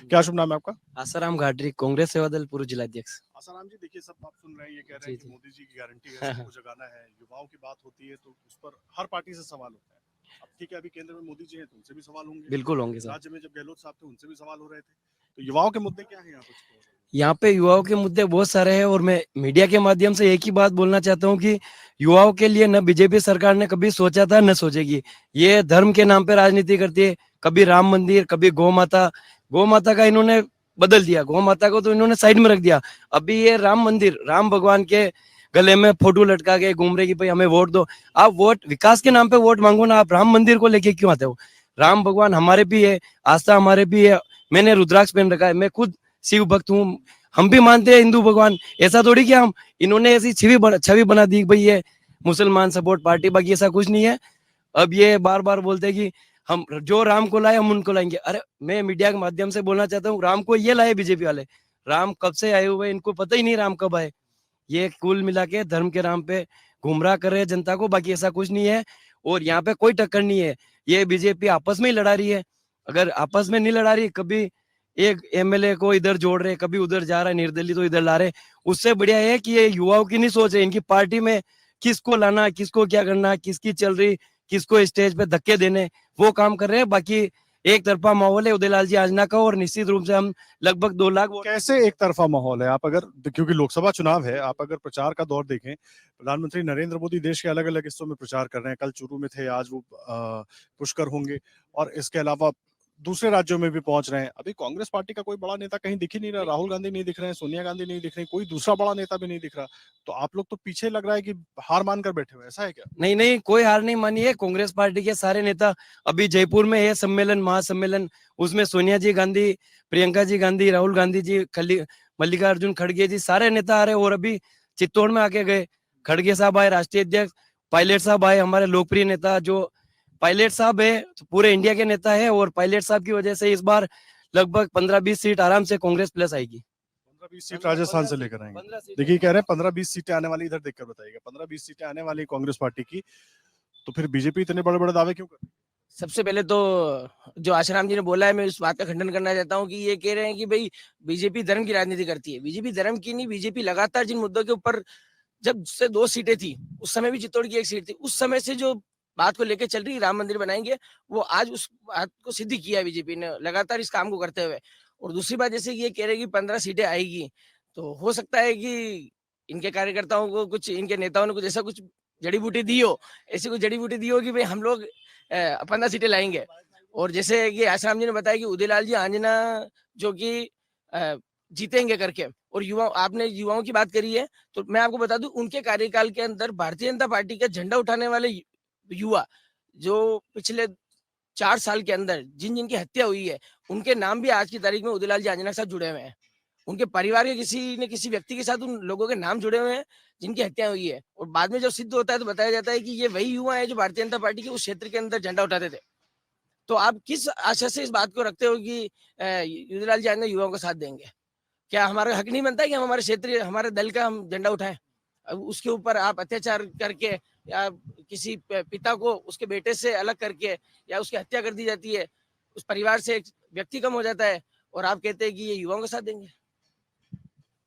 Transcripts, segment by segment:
क्या शुभ नाम है आपका? आसाराम घाटरी, कांग्रेस सेवा दल पूर्व जिलाध्यक्ष। आसाराम जी, देखिए सब आप सुन रहे हैं, ये कह रहे जी हैं कि जी। मोदी जी की गारंटी है, हाँ हाँ। सबको जगाना है। युवाओं की बात होती है तो उस पर हर पार्टी से सवाल होता है। अब ठीक है, अभी केंद्र में मोदी जी हैं तो उनसे भी सवाल होंगे। बिल्कुल होंगे सर। राज्य में जब गहलोत साहब थे उनसे भी सवाल हो रहे थे। तो युवाओं के मुद्दे क्या हैं यहाँ पर? यहाँ पे युवाओं के मुद्दे बहुत सारे हैं और मैं मीडिया के माध्यम से एक ही बात बोलना चाहता हूँ कि युवाओं के लिए न बीजेपी सरकार ने कभी सोचा था न सोचेगी। ये धर्म के नाम पे राजनीति करती है। कभी राम मंदिर, कभी गौ माता। गौ माता का इन्होंने बदल दिया, गौ माता को तो इन्होंने साइड में रख दिया। अभी ये राम मंदिर, राम भगवान के गले में फोटो लटका के घूम रहे कि भाई हमें वोट दो। आप वोट विकास के नाम पे वोट मांगो ना, आप राम मंदिर को लेके क्यों आते हो? राम भगवान हमारे भी है, आस्था हमारे भी है। मैंने रुद्राक्ष पहन रखा है, मैं खुद शिव भक्त हूँ। हम भी मानते हैं हिंदू भगवान। ऐसा थोड़ी कि हम, इन्होंने ऐसी छवि बना दी भाई ये मुसलमान सपोर्ट पार्टी, बाकी ऐसा कुछ नहीं है। अब ये बार बार बोलते हैं कि हम जो राम को लाए हम उनको लाएंगे। अरे मैं मीडिया के माध्यम से बोलना चाहता हूँ, राम को ये लाए बीजेपी वाले। राम कब से आए हुए, इनको पता ही नहीं राम कब आए। ये कुल मिला के धर्म के नाम पे गुमराह कर रहे हैं जनता को, बाकी ऐसा कुछ नहीं है। और यहाँ पे कोई टक्कर नहीं है, ये बीजेपी आपस में ही लड़ा रही है। अगर आपस में नहीं लड़ा रही, कभी एक एमएलए को इधर जोड़ रहे, कभी उधर जा रहा है, निर्दलीय तो इधर ला रहे। उससे बढ़िया है कि ये युवाओं की नहीं सोच है, इनकी पार्टी में किसको लाना, किसको क्या करना, किसकी चल रही, किसको स्टेज पे धक्के देने, वो काम कर रहे हैं। बाकी एक तरफा माहौल है उदयलाल जी आजना का, और निश्चित रूप से हम लगभग 2 लाख वोट। कैसे एक तरफा माहौल है? आप अगर, क्योंकि लोकसभा चुनाव है, आप अगर प्रचार का दौर देखें, प्रधानमंत्री नरेंद्र मोदी देश के अलग अलग हिस्सों में प्रचार कर रहे हैं। कल चूरू में थे, आज वो पुष्कर होंगे, और इसके अलावा दूसरे राज्यों में भी पहुंच रहे हैं। अभी कांग्रेस पार्टी का कोई बड़ा नेता कहीं दिख ही नहीं रहा। राहुल गांधी नहीं दिख रहे हैं, सोनिया गांधी नहीं दिख रही, कोई दूसरा बड़ा नेता भी नहीं दिख रहा। तो आप लोग तो पीछे लग रहा है कि हार मानकर बैठे हुए, ऐसा है क्या? नहीं नहीं, कोई हार नहीं मानी है। कांग्रेस पार्टी के सारे नेता अभी जयपुर में है सम्मेलन, महासम्मेलन। उसमें सोनिया जी गांधी, प्रियंका जी गांधी, राहुल गांधी जी, मल्लिकार्जुन खड़गे जी, सारे नेता आ रहे। और अभी चित्तौड़ में आके गए। खड़गे साहब आए, राष्ट्रीय अध्यक्ष। पायलट साहब आए, हमारे लोकप्रिय नेता। जो पायलट साहब है तो पूरे इंडिया के नेता है, और पायलट साहब की वजह से इस बार लगभग 15-20 सीट आराम से कांग्रेस प्लस आएगी। 15-20 सीट राजस्थान से लेकर आएंगे? 15 सीट। देखिए, कह रहे हैं 15-20 सीटें आने वाली, इधर देखकर बताइएगा। 15-20 सीटें आने वाली कांग्रेस पार्टी की। तो फिर बीजेपी इतने बड़े बड़े दावे क्यों कर रही है? सबसे पहले तो जो आशाराम जी ने बोला है, मैं उस बात का खंडन करना चाहता हूँ कि ये कह रहे हैं कि भाई बीजेपी धर्म की राजनीति करती है। बीजेपी धर्म की नहीं, बीजेपी लगातार जिन मुद्दों के ऊपर, जब से 2 सीटें थी, उस समय भी चित्तौड़ की 1 सीट थी, उस समय से जो बात को लेकर चल रही राम मंदिर बनाएंगे, वो आज उस बात को सिद्ध किया बीजेपी ने लगातार इस काम को करते हुए। और दूसरी बात, जैसे कि ये कह रहे हैं कि 15 सीटें आएगी, तो हो सकता है कि इनके कार्यकर्ताओं को कुछ, इनके नेताओं ने कुछ ऐसा कुछ जड़ी बूटी दी हो, ऐसी कुछ जड़ी बूटी दी हो कि भाई हम लोग 15 सीटें लाएंगे। और जैसे कि आसाराम जी ने बताया कि उदयलाल जी आंजना जो कि जीतेंगे करके, और युवा, आपने युवाओं की बात करी है, तो मैं आपको बता दूं उनके कार्यकाल के अंदर भारतीय जनता पार्टी का झंडा उठाने वाले युवा, जो पिछले 4 साल के अंदर जिन जिनकी हत्या हुई है, उनके नाम भी आज की तारीख में उदयलाल जी आंजना के साथ जुड़े हुए हैं। उनके परिवार के किसी न किसी व्यक्ति के साथ उन लोगों के नाम जुड़े हुए हैं जिनकी हत्या हुई है। और बाद में जब सिद्ध होता है तो बताया जाता है कि ये वही युवा है जो भारतीय जनता पार्टी के उस क्षेत्र के अंदर झंडा उठाते थे। तो आप किस आशा से इस बात को रखते हो कि युवराज जी आंजना युवाओं का साथ देंगे? क्या हमारा हक नहीं बनता है कि हम हमारे क्षेत्र, हमारे दल का हम झंडा उठाएं? अब उसके ऊपर आप अत्याचार करके, या किसी पिता को उसके बेटे से अलग करके, या उसकी हत्या कर दी जाती है, उस परिवार से एक व्यक्ति कम हो जाता है, और आप कहते हैं कि ये युवाओं का साथ देंगे।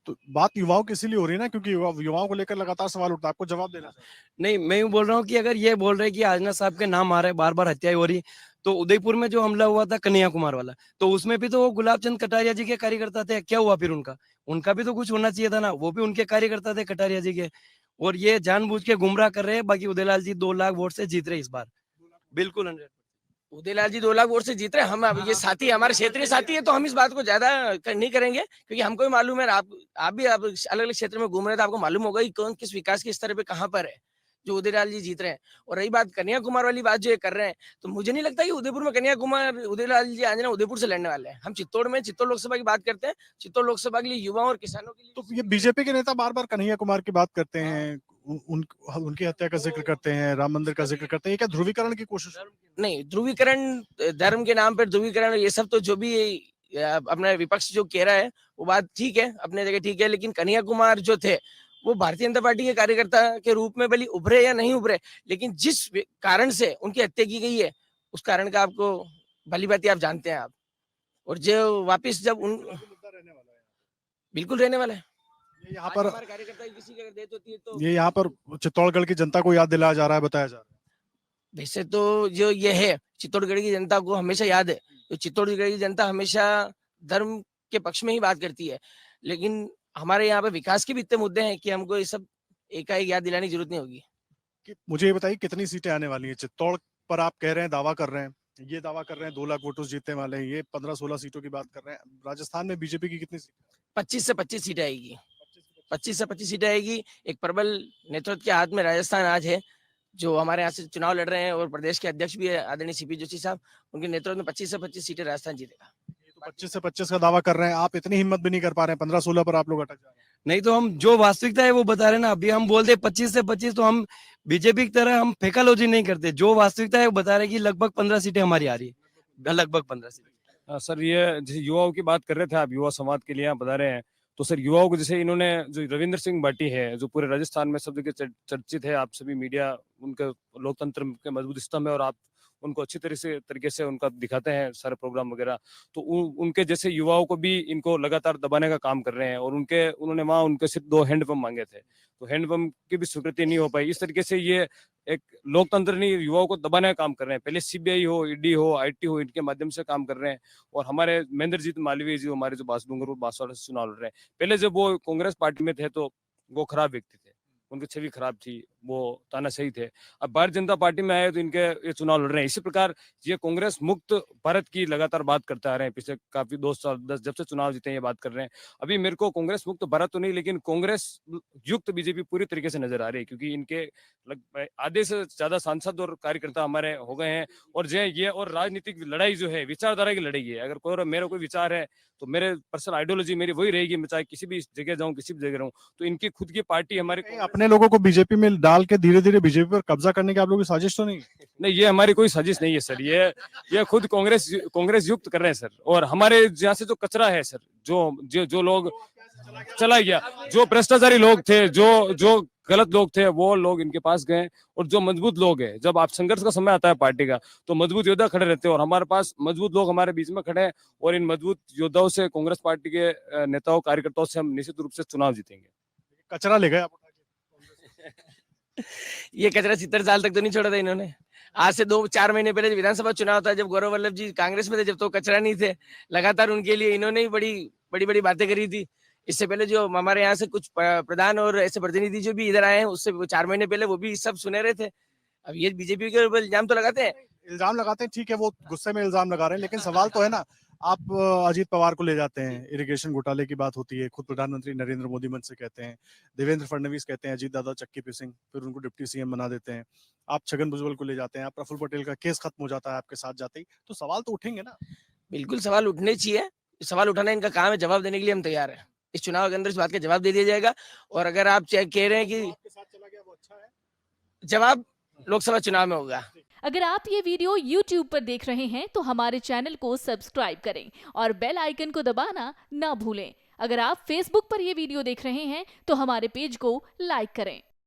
तो बात युवाओं की इसीलिए हो रही है ना, क्योंकि युवाओं को लेकर लगातार सवाल उठता है। आपको जवाब देना चाहिए। नहीं, मैं यूं बोल रहा हूँ कि अगर ये बोल रहे कि आजना साहब के नाम आ रहे, बार बार हत्याएं हो रही, तो उदयपुर में जो हमला हुआ था कन्हैया कुमार वाला, तो उसमें भी तो वो गुलाब चंद कटारिया जी के कार्यकर्ता थे। क्या हुआ फिर उनका? उनका भी तो कुछ होना चाहिए था ना, वो भी उनके कार्यकर्ता थे कटारिया जी के। और ये जानबूझ के गुमराह कर रहे हैं। बाकी उदयलाल जी 2 लाख वोट से जीत रहे इस बार, बिल्कुल 100। उदयलाल जी 2 लाख वोट से जीत रहे हैं। हम, अब ये साथी, हमारे क्षेत्रीय साथी है, तो हम इस बात को ज्यादा नहीं करेंगे, क्योंकि हमको भी मालूम है। आप भी अलग अलग क्षेत्र में घूम रहे हैं, तो आपको मालूम होगा कि कौन किस विकास के स्तर पे कहाँ पर है जो उदयलाल जी जीत रहे हैं। और रही बात कन्हैया कुमार वाली बात जो ये कर रहे हैं, तो मुझे नहीं लगता कि उदयपुर में कन्हैया कुमार, उदयलाल जी आंजना उदयपुर से लड़ने वाले हैं। हम चित्तौड़ में, चित्तौड़ लोकसभा की बात करते हैं। चित्तौड़ लोकसभा के लिए युवाओं और किसानों के लिए, तो ये बीजेपी के नेता बार बार कन्हैया कुमार की बात करते हैं, उनकी हत्या का जिक्र करते हैं, राम मंदिर का जिक्र करते हैं। ये क्या ध्रुवीकरण की कोशिश है? नहीं, ध्रुवीकरण, धर्म के नाम पर ध्रुवीकरण, ये सब तो जो भी अपना विपक्ष जो कह रहा है, वो बात ठीक है, अपने जगह ठीक है। लेकिन कन्हैया कुमार जो थे, वो भारतीय जनता पार्टी के कार्यकर्ता के रूप में भले उभरे या नहीं उभरे, लेकिन जिस कारण से उनकी हत्या की गई है, उस कारण का आपको भली भांति आप जानते हैं। आप और जो वापस जब उन बिल्कुल रहने वाला है। ये यहाँ आज पर हमारे कार्यकर्ता की किसी की अगर डेथ होती है तो ये यहाँ पर चित्तौड़गढ़ की जनता को याद दिलाया जा रहा है, बताया जा रहा है। वैसे तो जो ये है चित्तौड़गढ़ की जनता को हमेशा याद है, तो चित्तौड़गढ़ की जनता हमेशा धर्म के पक्ष में ही बात करती है, लेकिन हमारे यहाँ पे विकास के भी इतने मुद्दे हैं कि हमको ये सब एकाएक याद दिलाने की जरूरत नहीं होगी। कि मुझे ये बताइए कितनी सीटें आने वाली हैं चित्तौड़ पर? आप कह रहे हैं, दावा कर रहे हैं, ये दावा कर रहे हैं 2 लाख वोटों से जीतने वाले हैं, ये 15-16 सीटों की बात कर रहे हैं। राजस्थान में बीजेपी की कितनी सीटें? 25 से 25 सीटें आएगी। 25 से 25 सीटें आएगी। एक प्रबल नेतृत्व के हाथ में राजस्थान आज है, जो हमारे यहाँ से चुनाव लड़ रहे हैं और प्रदेश के अध्यक्ष भी है आदरणीय सीपी जोशी साहब, उनके नेतृत्व में 25 से 25 सीटें राजस्थान जीतेगा। ये तो 25 से 25 का दावा कर रहे हैं, आप इतनी हिम्मत भी नहीं कर पा रहे हैं, 15-16 पर आप लोग अटक जा रहे हैं। नहीं तो हम जो वास्तविकता है वो बता रहे हैं ना। अभी हम बोलते 25 से 25, तो हम बीजेपी की तरह हम फेकालोजी नहीं करते। जो वास्तविकता है वो बता रहे हैं कि लगभग 15 सीटें हमारी आ रही है, लगभग 15 सीटें। सर, ये जैसे युवाओं की बात कर रहे थे आप, युवा संवाद के लिए यहाँ बता रहे हैं, तो सर युवाओं को जैसे इन्होंने जो रविंद्र सिंह भाटी है, जो पूरे राजस्थान में सब जगह चर्चित है, आप सभी मीडिया उनके लोकतंत्र के मजबूत स्तंभ है और आप उनको अच्छी तरीके से उनका दिखाते हैं सारे प्रोग्राम वगैरह, तो उनके जैसे युवाओं को भी इनको लगातार दबाने का काम कर रहे हैं। और उन्होंने वहाँ उनके सिर्फ 2 हैंडपंप मांगे थे, तो हैंडपंप की भी स्वीकृति नहीं हो पाई। इस तरीके से ये एक लोकतंत्र नहीं, युवाओं को दबाने का काम कर रहे हैं। पहले सीबीआई हो, ईडी हो, आईटी हो, इनके माध्यम से काम कर रहे हैं। और हमारे महेंद्रजीत मालवीय जी, हमारे जो बासडूंगर बांसवाड़ा से चुनाव लड़ रहे हैं, पहले जब वो कांग्रेस पार्टी में थे तो वो खराब व्यक्ति थे, उनकी छवि खराब थी, वो तानाशाही थे। अब भारतीय जनता पार्टी में आए तो इनके ये चुनाव लड़ रहे हैं। इसी प्रकार ये कांग्रेस मुक्त भारत की लगातार बात करते आ रहे हैं पिछले काफी 2 साल, जब से चुनाव जीते ये बात कर रहे हैं। अभी मेरे को कांग्रेस मुक्त भारत तो नहीं, लेकिन कांग्रेस युक्त बीजेपी पूरी तरीके से नजर आ रही है, क्योंकि इनके आधे से ज्यादा सांसद और कार्यकर्ता हमारे हो गए हैं। और ये और राजनीतिक लड़ाई जो है विचारधारा की लड़ाई है। अगर मेरा कोई विचार है तो मेरे पर्सनल आइडियोलॉजी मेरी वही रहेगी, मैं चाहे किसी भी जगह जाऊं, किसी भी जगह रहूं। तो इनकी खुद की पार्टी हमारी अपने लोगों को बीजेपी में डाल के धीरे-धीरे बीजेपी पर कब्जा करने की आप लोगों की साजिश तो नहीं? नहीं, ये हमारी कोई साजिश नहीं है सर, ये खुद कांग्रेस युक्त कर रहे हैं सर। और हमारे यहाँ से जो कचरा है सर, जो लोग चला गया, जो भ्रष्टाचारी लोग थे, जो गलत लोग थे, वो लोग इनके पास गए। और जो मजबूत लोग हैं, जब आप संघर्ष का समय आता है पार्टी का, तो मजबूत योद्धा खड़े रहते हैं। और हमारे पास मजबूत लोग हमारे बीच में खड़े हैं, और इन मजबूत योद्धाओं से, कांग्रेस पार्टी के नेताओं कार्यकर्ताओं से हम निश्चित रूप से चुनाव जीतेंगे। कचरा ले गए आप उठा के? ये कचरा 70 साल तक तो नहीं छोड़ा था इन्होंने। आज से 2-4 महीने पहले विधानसभा चुनाव था, जब गौरव वल्लभ जी कांग्रेस में थे, जब तो कचरा नहीं थे, लगातार उनके लिए इन्होंने ही बड़ी बातें करी थी। इससे पहले जो हमारे यहाँ से कुछ प्रधान और ऐसे प्रतिनिधि जो भी इधर आए हैं, उससे 4 महीने पहले वो भी सब सुने रहे थे। अब ये बीजेपी के ऊपर इल्जाम तो लगाते हैं। इल्जाम लगाते हैं, ठीक है, वो गुस्से में इल्जाम लगा रहे हैं, लेकिन सवाल तो है ना। आप अजीत पवार को ले जाते हैं, इरिगेशन घोटाले की बात होती है, खुद प्रधानमंत्री नरेंद्र मोदी मंच से कहते हैं, देवेंद्र फडणवीस कहते हैं अजीत दादा चक्की पिसिंग, फिर उनको डिप्टी सीएम बना देते हैं। आप छगन भुजबल को ले जाते हैं, आप प्रफुल्ल पटेल का केस खत्म हो जाता है आपके साथ जाते ही, तो सवाल तो उठेंगे ना। बिल्कुल सवाल उठने चाहिए, सवाल उठाना इनका काम है, जवाब देने के लिए हम तैयार हैं। इस चुनाव के अंदर इस बात का जवाब दे दिया जाएगा। और अगर आप कह रहे हैं कि आपके साथ चला गया वो अच्छा है, जवाब लोकसभा चुनाव में होगा। अगर आप ये वीडियो YouTube पर देख रहे हैं तो हमारे चैनल को सब्सक्राइब करें और बेल आइकन को दबाना ना भूलें। अगर आप Facebook पर ये वीडियो देख रहे हैं तो हमारे पेज को लाइक करें।